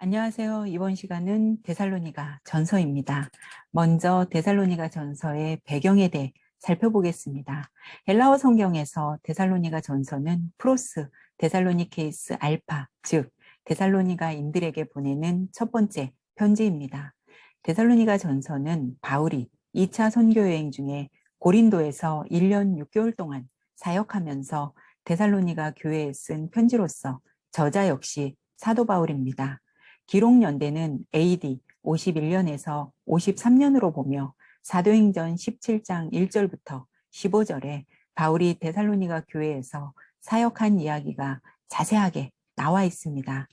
안녕하세요. 이번 시간은 데살로니가 전서입니다. 먼저 데살로니가 전서의 배경에 대해 살펴보겠습니다. 헬라어 성경에서 데살로니가 전서는 프로스, 데살로니케이스 알파, 즉 데살로니가인들에게 보내는 첫 번째 편지입니다. 데살로니가 전서는 바울이 2차 선교 여행 중에 고린도에서 1년 6개월 동안 사역하면서 데살로니가 교회에 쓴 편지로서 저자 역시 사도 바울입니다. 기록 연대는 AD 51년에서 53년으로 보며 사도행전 17장 1절부터 15절에 바울이 데살로니가 교회에서 사역한 이야기가 자세하게 나와 있습니다.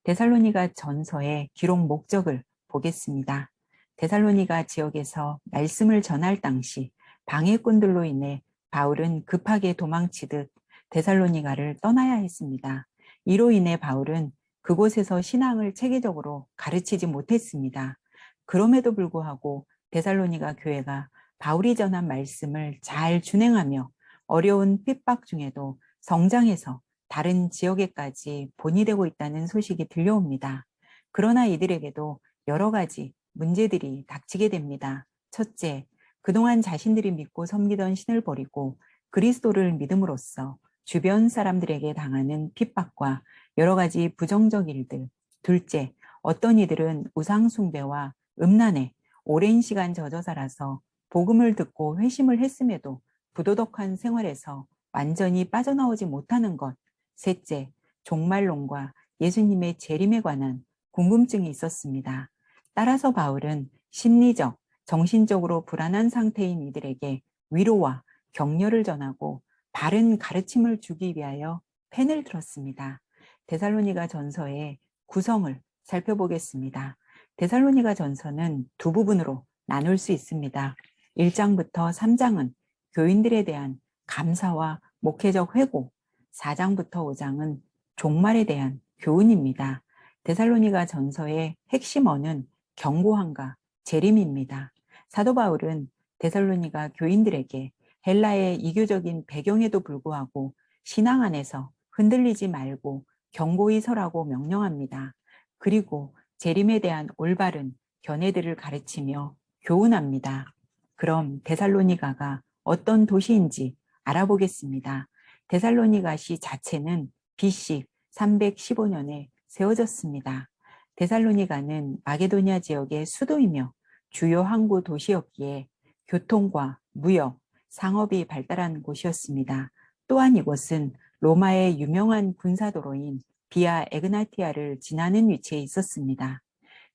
데살로니가 전서의 기록 목적을 보겠습니다. 데살로니가 지역에서 말씀을 전할 당시 방해꾼들로 인해 바울은 급하게 도망치듯 데살로니가를 떠나야 했습니다. 이로 인해 바울은 그곳에서 신앙을 체계적으로 가르치지 못했습니다. 그럼에도 불구하고 데살로니가 교회가 바울이 전한 말씀을 잘 준행하며 어려운 핍박 중에도 성장해서 다른 지역에까지 본이되고 있다는 소식이 들려옵니다. 그러나 이들에게도 여러 가지 문제들이 닥치게 됩니다. 첫째, 그동안 자신들이 믿고 섬기던 신을 버리고 그리스도를 믿음으로써 주변 사람들에게 당하는 핍박과 여러 가지 부정적 일들. 둘째, 어떤 이들은 우상숭배와 음란에 오랜 시간 젖어 살아서 복음을 듣고 회심을 했음에도 부도덕한 생활에서 완전히 빠져나오지 못하는 것. 셋째, 종말론과 예수님의 재림에 관한 궁금증이 있었습니다. 따라서 바울은 심리적, 정신적으로 불안한 상태인 이들에게 위로와 격려를 전하고 바른 가르침을 주기 위하여 펜을 들었습니다. 데살로니가 전서의 구성을 살펴보겠습니다. 데살로니가 전서는 두 부분으로 나눌 수 있습니다. 1장부터 3장은 교인들에 대한 감사와 목회적 회고, 4장부터 5장은 종말에 대한 교훈입니다. 데살로니가 전서의 핵심어는 경고함과 재림입니다. 사도 바울은 데살로니가 교인들에게 헬라의 이교적인 배경에도 불구하고 신앙 안에서 흔들리지 말고 경고히 서라고 명령합니다. 그리고 재림에 대한 올바른 견해들을 가르치며 교훈합니다. 그럼 데살로니가가 어떤 도시인지 알아보겠습니다. 데살로니가시 자체는 BC 315년에 세워졌습니다. 데살로니가는 마게도니아 지역의 수도이며 주요 항구 도시였기에 교통과 무역, 상업이 발달한 곳이었습니다. 또한 이곳은 로마의 유명한 군사도로인 비아 에그나티아를 지나는 위치에 있었습니다.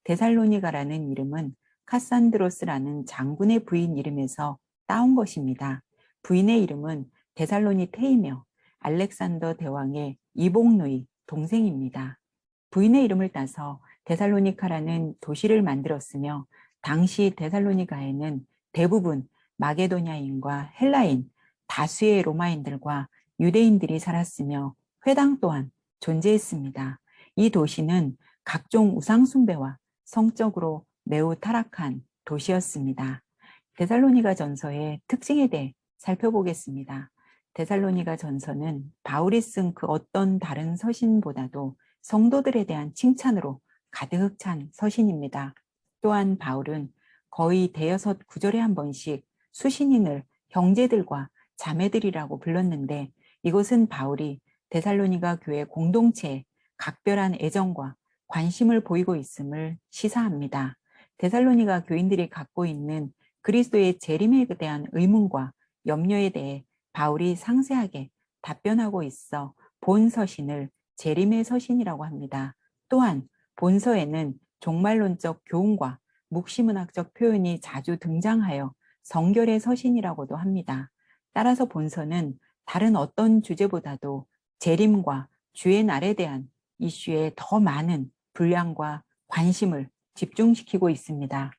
데살로니가라는 이름은 카산드로스라는 장군의 부인 이름에서 따온 것입니다. 부인의 이름은 데살로니테이며 알렉산더 대왕의 이복누이 동생입니다. 부인의 이름을 따서 데살로니카라는 도시를 만들었으며 당시 데살로니가에는 대부분 마게도냐인과 헬라인, 다수의 로마인들과 유대인들이 살았으며 회당 또한 존재했습니다. 이 도시는 각종 우상숭배와 성적으로 매우 타락한 도시였습니다. 데살로니가 전서의 특징에 대해 살펴보겠습니다. 데살로니가 전서는 바울이 쓴 그 어떤 다른 서신보다도 성도들에 대한 칭찬으로 가득 찬 서신입니다. 또한 바울은 거의 대여섯 구절에 한 번씩 수신인을 형제들과 자매들이라고 불렀는데 이것은 바울이 데살로니가 교회 공동체에 각별한 애정과 관심을 보이고 있음을 시사합니다. 데살로니가 교인들이 갖고 있는 그리스도의 재림에 대한 의문과 염려에 대해 바울이 상세하게 답변하고 있어 본 서신을 재림의 서신이라고 합니다. 또한 본서에는 종말론적 교훈과 묵시문학적 표현이 자주 등장하여 성결의 서신이라고도 합니다. 따라서 본서는 다른 어떤 주제보다도 재림과 주의 날에 대한 이슈에 더 많은 분량과 관심을 집중시키고 있습니다.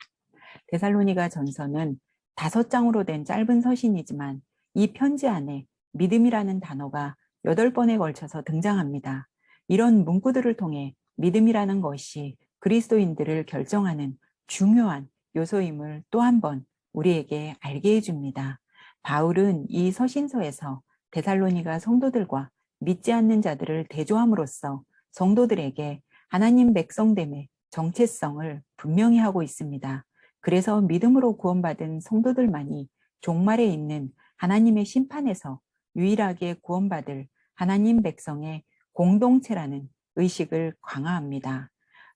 데살로니가 전서는 5장으로 된 짧은 서신이지만 이 편지 안에 믿음이라는 단어가 8번에 걸쳐서 등장합니다. 이런 문구들을 통해 믿음이라는 것이 그리스도인들을 결정하는 중요한 요소임을 또 한 번 우리에게 알게 해줍니다. 바울은 이 서신서에서 데살로니가 성도들과 믿지 않는 자들을 대조함으로써 성도들에게 하나님 백성됨의 정체성을 분명히 하고 있습니다. 그래서 믿음으로 구원받은 성도들만이 종말에 있는 하나님의 심판에서 유일하게 구원받을 하나님 백성의 공동체라는 의식을 강화합니다.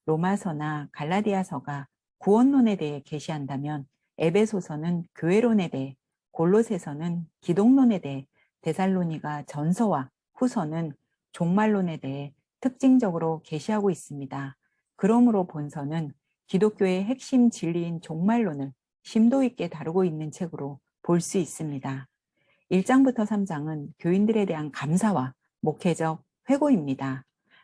로마서나 갈라디아서가 구원론에 대해 계시한다면 에베소서는 교회론에 대해, 골로새서는 기독론에 대해, 데살로니가 전서와 후서는 종말론에 대해 특징적으로 계시하고 있습니다. 그러므로 본서는 기독교의 핵심 진리인 종말론을 심도 있게 다루고 있는 책으로 볼 수 있습니다. 1장부터 3장은 교인들에 대한 감사와 목회적 회고입니다.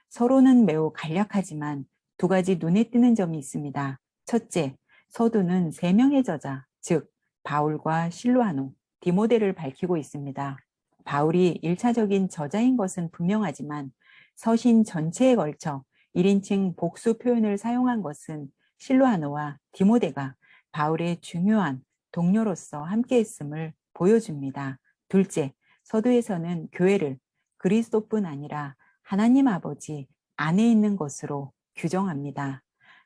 서로는 매우 간략하지만 두 가지 눈에 띄는 점이 있습니다. 첫째, 서두는 3명의 저자, 즉 바울과 실루아노, 디모데를 밝히고 있습니다. 바울이 1차적인 저자인 것은 분명하지만 서신 전체에 걸쳐 1인칭 복수 표현을 사용한 것은 실루아노와 디모데가 바울의 중요한 동료로서 함께했음을 보여줍니다. 둘째, 서두에서는 교회를 그리스도뿐 아니라 하나님 아버지 안에 있는 것으로 규정합니다.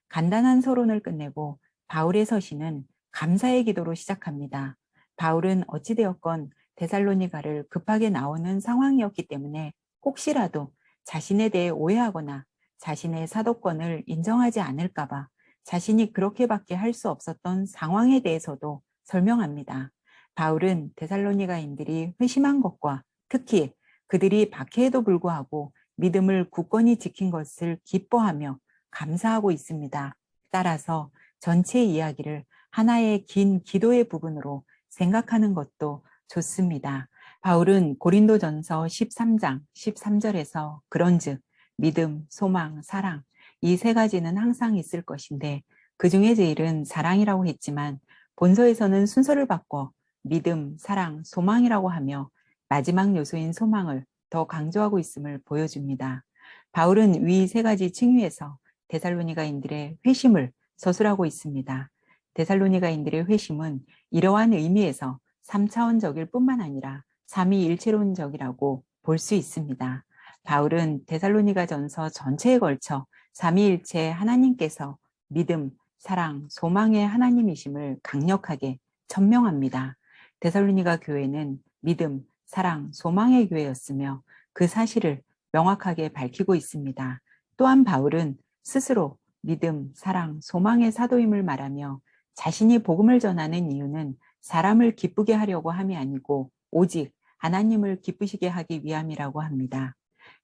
간단한 서론을 끝내고 바울의 서신은 감사의 기도로 시작합니다. 바울은 어찌되었건 데살로니가를 급하게 나오는 상황이었기 때문에 혹시라도 자신에 대해 오해하거나 자신의 사도권을 인정하지 않을까봐 자신이 그렇게밖에 할 수 없었던 상황에 대해서도 설명합니다. 바울은 데살로니가인들이 회심한 것과 특히 그들이 박해에도 불구하고 믿음을 굳건히 지킨 것을 기뻐하며 감사하고 있습니다. 따라서 전체 이야기를 하나의 긴 기도의 부분으로 생각하는 것도 좋습니다. 바울은 고린도전서 13장 13절에서 그런즉 믿음, 소망, 사랑 이 3가지는 항상 있을 것인데 그 중에 제일은 사랑이라고 했지만 본서에서는 순서를 바꿔 믿음, 사랑, 소망이라고 하며 마지막 요소인 소망을 더 강조하고 있음을 보여줍니다. 바울은 위 3가지 층위에서 데살로니가인들의 회심을 서술하고 있습니다. 데살로니가인들의 회심은 이러한 의미에서 3차원적일 뿐만 아니라 삼위일체론적이라고 볼 수 있습니다. 바울은 데살로니가전서 전체에 걸쳐 삼위일체 하나님께서 믿음, 사랑, 소망의 하나님이심을 강력하게 천명합니다. 데살로니가 교회는 믿음, 사랑, 소망의 교회였으며 그 사실을 명확하게 밝히고 있습니다. 또한 바울은 스스로 믿음, 사랑, 소망의 사도임을 말하며 자신이 복음을 전하는 이유는 사람을 기쁘게 하려고 함이 아니고 오직 하나님을 기쁘시게 하기 위함이라고 합니다.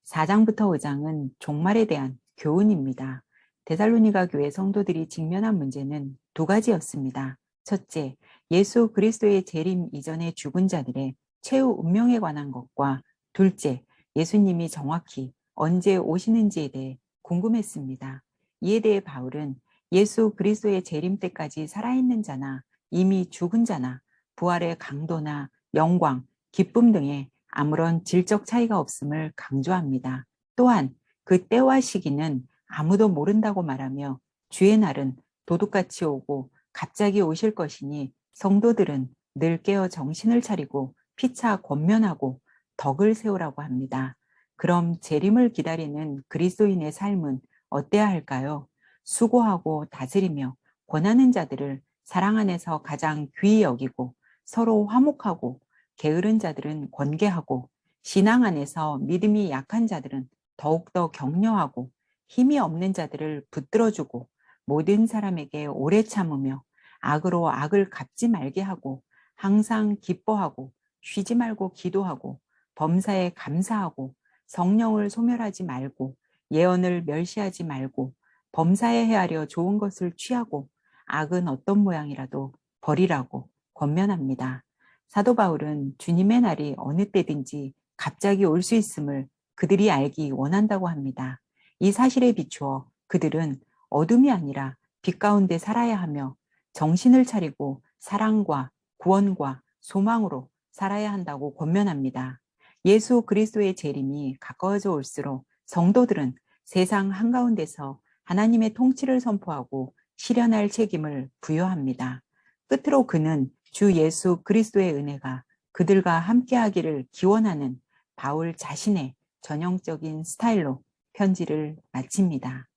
4장부터 5장은 종말에 대한 교훈입니다. 데살로니가 교회 성도들이 직면한 문제는 2가지였습니다. 첫째, 예수 그리스도의 재림 이전의 죽은 자들의 최후 운명에 관한 것과 둘째, 예수님이 정확히 언제 오시는지에 대해 궁금했습니다. 이에 대해 바울은 예수 그리스도의 재림 때까지 살아있는 자나 이미 죽은 자나 부활의 강도나 영광, 기쁨 등의 아무런 질적 차이가 없음을 강조합니다. 또한 그 때와 시기는 아무도 모른다고 말하며 주의 날은 도둑같이 오고 갑자기 오실 것이니 성도들은 늘 깨어 정신을 차리고 피차 권면하고 덕을 세우라고 합니다. 그럼 재림을 기다리는 그리스도인의 삶은 어때야 할까요? 수고하고 다스리며 권하는 자들을 사랑 안에서 가장 귀히 여기고 서로 화목하고 게으른 자들은 권계하고 신앙 안에서 믿음이 약한 자들은 더욱더 격려하고 힘이 없는 자들을 붙들어주고 모든 사람에게 오래 참으며 악으로 악을 갚지 말게 하고 항상 기뻐하고 쉬지 말고 기도하고 범사에 감사하고 성령을 소멸하지 말고 예언을 멸시하지 말고 범사에 헤아려 좋은 것을 취하고 악은 어떤 모양이라도 버리라고 권면합니다. 사도 바울은 주님의 날이 어느 때든지 갑자기 올 수 있음을 그들이 알기 원한다고 합니다. 이 사실에 비추어 그들은 어둠이 아니라 빛 가운데 살아야 하며 정신을 차리고 사랑과 구원과 소망으로 살아야 한다고 권면합니다. 예수 그리스도의 재림이 가까워져 올수록 성도들은 세상 한가운데서 하나님의 통치를 선포하고 실현할 책임을 부여합니다. 끝으로 그는 주 예수 그리스도의 은혜가 그들과 함께하기를 기원하는 바울 자신의 전형적인 스타일로 편지를 마칩니다.